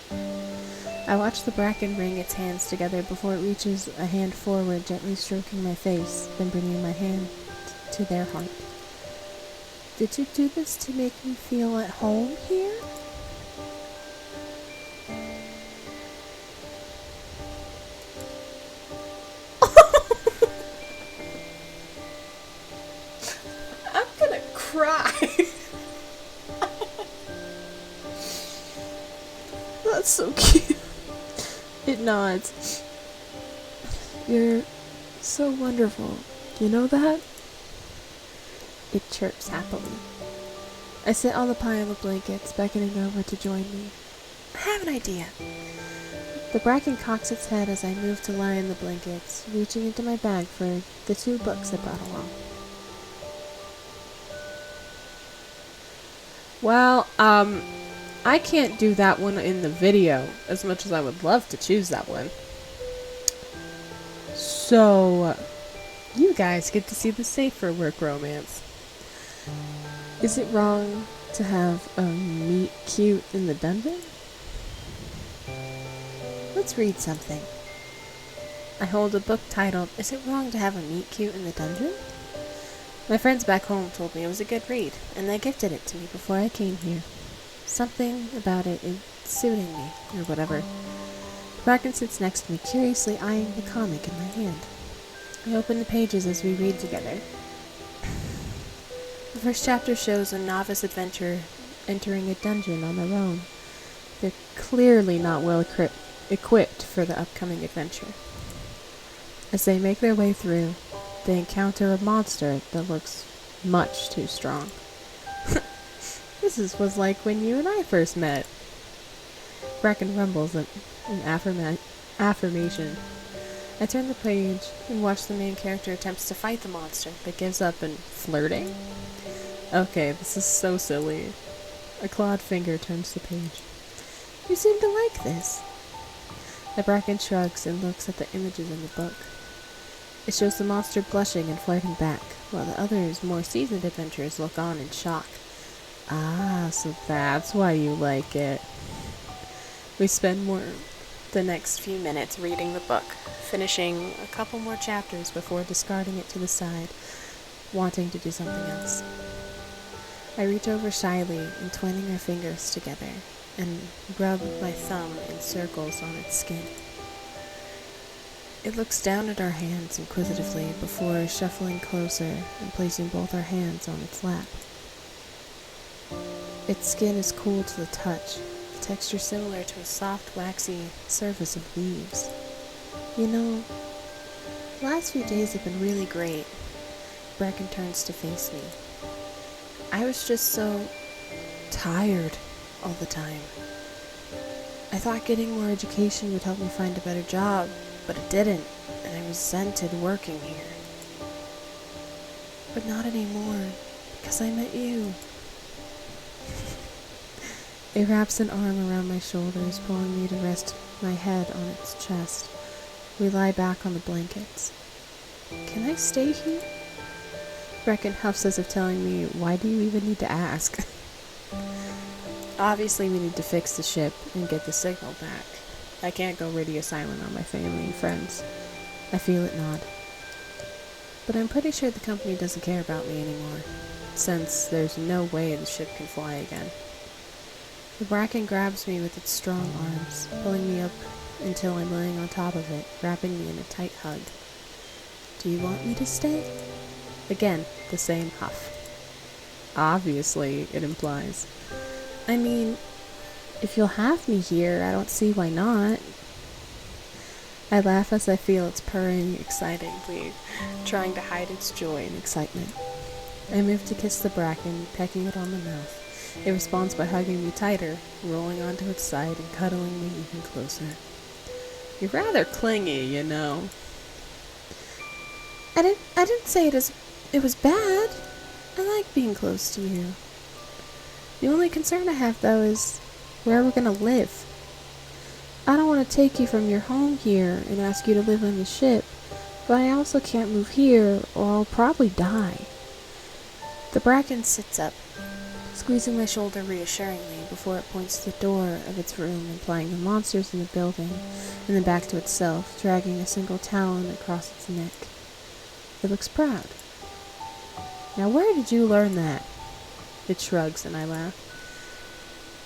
I watch the bracken wring its hands together before it reaches a hand forward, gently stroking my face, then bringing my hand to their heart. Did you do this to make me feel at home here? I'm gonna cry. That's so cute. It nods. You're so wonderful. You know that? It chirps happily. I sit on the pile of blankets, beckoning over to join me. I have an idea. The bracken cocks its head as I move to lie in the blankets, reaching into my bag for the 2 books I brought along. Well, I can't do that one in the video, as much as I would love to choose that one. So, you guys get to see the safer work romance. Is it wrong to have a meet cute in the dungeon? Let's read something. I hold a book titled, Is It Wrong to Have a Meet Cute in the Dungeon? My friends back home told me it was a good read, and they gifted it to me before I came here. Something about it is suiting me, or whatever. Bracken sits next to me, curiously eyeing the comic in my hand. I open the pages as we read together. The first chapter shows a novice adventurer entering a dungeon on their own. They're clearly not well equipped for the upcoming adventure. As they make their way through, they encounter a monster that looks much too strong. This was like when you and I first met. Bracken rumbles an affirmation. I turn the page and watch the main character attempts to fight the monster, but gives up and flirting? Okay, this is so silly. A clawed finger turns the page. You seem to like this. The Bracken shrugs and looks at the images in the book. It shows the monster blushing and flirting back, while the others, more seasoned adventurers, look on in shock. Ah, so that's why you like it. We spend the next few minutes reading the book, finishing a couple more chapters before discarding it to the side, wanting to do something else. I reach over shyly, entwining our fingers together, and rub my thumb in circles on its skin. It looks down at our hands inquisitively before shuffling closer and placing both our hands on its lap. Its skin is cool to the touch, the texture similar to a soft, waxy surface of leaves. You know, the last few days have been really great. Bracken turns to face me. I was just so tired all the time. I thought getting more education would help me find a better job, but it didn't, and I resented working here. But not anymore, because I met you. It wraps an arm around my shoulders, pulling me to rest my head on its chest. We lie back on the blankets. Can I stay here? Bracken huffs as if telling me, why do you even need to ask? Obviously we need to fix the ship and get the signal back. I can't go radio silent on my family and friends. I feel it nod. But I'm pretty sure the company doesn't care about me anymore, since there's no way the ship can fly again. The Bracken grabs me with its strong arms, pulling me up until I'm laying on top of it, wrapping me in a tight hug. Do you want me to stay? Again, the same huff. Obviously, it implies. I mean, if you'll have me here, I don't see why not. I laugh as I feel its purring excitedly, trying to hide its joy and excitement. I move to kiss the Bracken, pecking it on the mouth. It responds by hugging me tighter, rolling onto its side and cuddling me even closer. You're rather clingy, you know. I didn't say it was bad. I like being close to you. The only concern I have, though, is where we're gonna live. I don't want to take you from your home here and ask you to live on the ship, but I also can't move here or I'll probably die. The Bracken sits up, squeezing my shoulder reassuringly before it points to the door of its room, implying the monsters in the building, and then back to itself, dragging a single talon across its neck. It looks proud. Now where did you learn that? It shrugs and I laugh.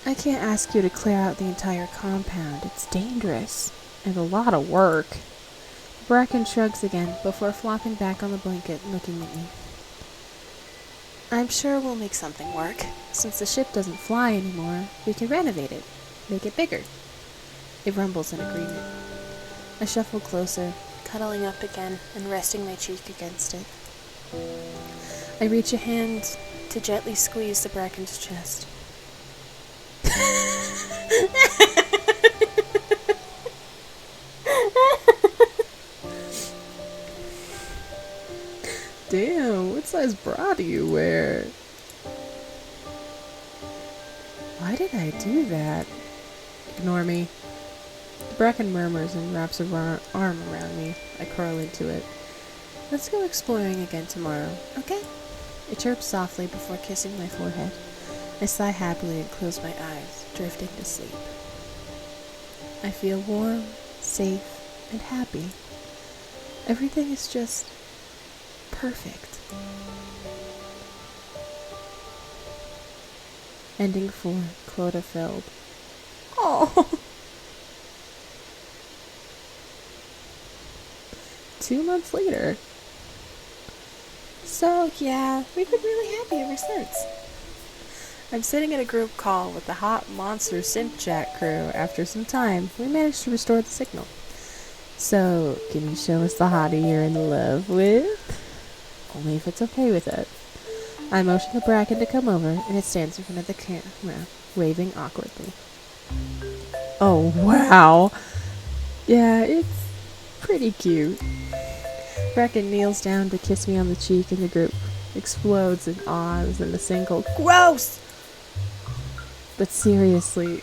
I can't ask you to clear out the entire compound. It's dangerous and a lot of work. Bracken shrugs again before flopping back on the blanket, looking at me. I'm sure we'll make something work. Since the ship doesn't fly anymore, we can renovate it, make it bigger. It rumbles in agreement. I shuffle closer, cuddling up again and resting my cheek against it. I reach a hand to gently squeeze the Bracken's chest. Damn, what size bra do you wear? Why did I do that? Ignore me. The Bracken murmurs and wraps a arm around me. I curl into it. Let's go exploring again tomorrow, okay? It chirps softly before kissing my forehead. I sigh happily and close my eyes, drifting to sleep. I feel warm, safe, and happy. Everything is just perfect. Ending 4, quota filled. Oh! 2 months later. So, yeah, we've been really happy ever since. I'm sitting in a group call with the Hot Monster Synth Chat crew. After some time, we managed to restore the signal. So, can you show us the hottie you're in love with? Only if it's okay with it. I motion the Bracken to come over, and it stands in front of the camera, waving awkwardly. Oh, wow. Yeah, it's pretty cute. Bracken kneels down to kiss me on the cheek, and the group explodes in awes and a single "Gross!" But seriously,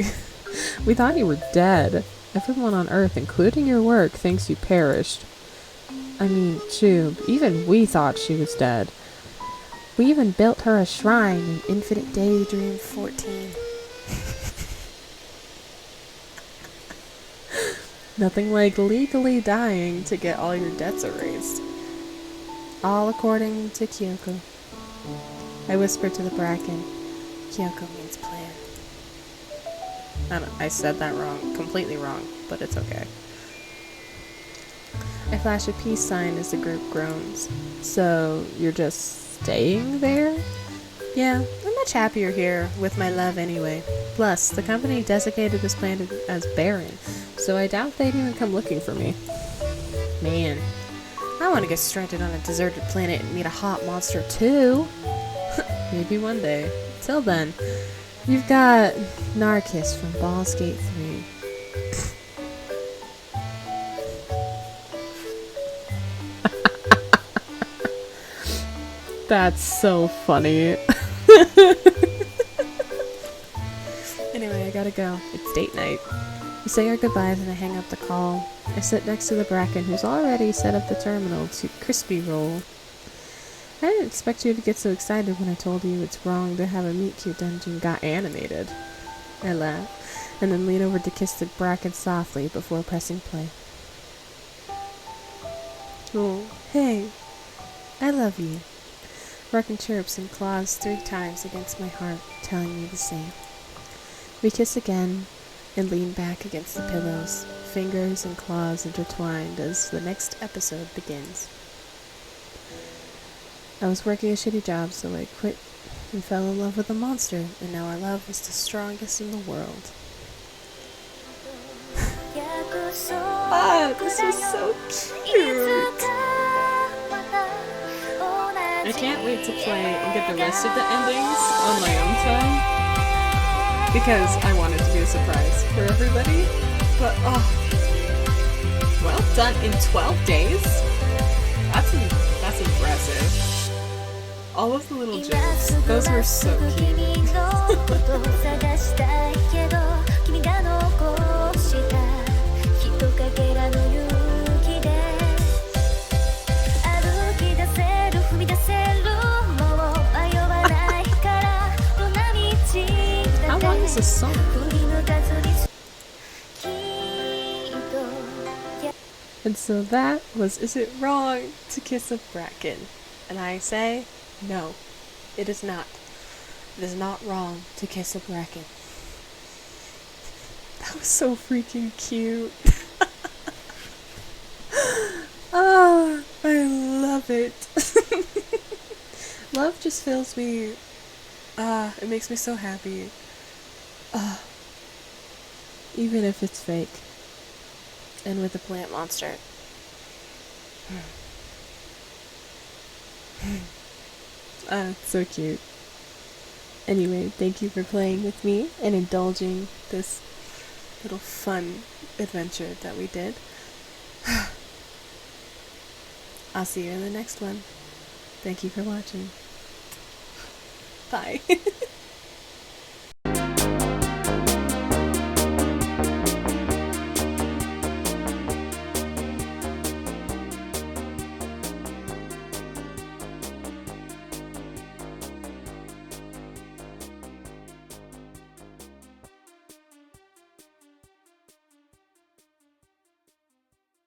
we thought you were dead. Everyone on Earth, including your work, thinks you perished. I mean, Chub, even we thought she was dead. We even built her a shrine in Infinite Daydream 14. Nothing like legally dying to get all your debts erased. All according to Kyoko. I whisper to the Bracken. Kyoko means plan. I said that wrong, completely wrong, but it's okay. I flash a peace sign as the group groans. So, you're just staying there? Yeah, I'm much happier here with my love anyway. Plus, the company designated this planet as barren, so I doubt they'd even come looking for me. Man, I want to get stranded on a deserted planet and meet a hot monster too. Maybe one day. Till then, you've got Narcus from Baldur's Gate 3. That's so funny. Anyway, I gotta go. It's date night. We say our goodbyes and I hang up the call. I sit next to the Bracken, who's already set up the terminal to crispy roll. I didn't expect you to get so excited when I told you it's wrong to have a meet cute dungeon got animated. I laugh, and then lean over to kiss the Bracken softly before pressing play. Oh, hey, I love you. Bracken chirps and claws 3 times against my heart, telling me the same. We kiss again and lean back against the pillows, fingers and claws intertwined as the next episode begins. I was working a shitty job, so I quit and fell in love with a monster, and now our love is the strongest in the world. This was so cute! I can't wait to play and get the rest of the endings on my own time, because I want it to be a surprise for everybody. But, well done in 12 days? That's impressive. All of the little jokes, those were so cute. How long is this song? And so that was Is It Wrong to Kiss a Bracken? And I say, no, it is not. It is not wrong to kiss a Bracken. That was so freaking cute. Oh, I love it. Love just fills me. It makes me so happy. Even if it's fake. And with a plant monster. It's so cute. Anyway, thank you for playing with me and indulging this little fun adventure that we did. I'll see you in the next one. Thank you for watching. Bye.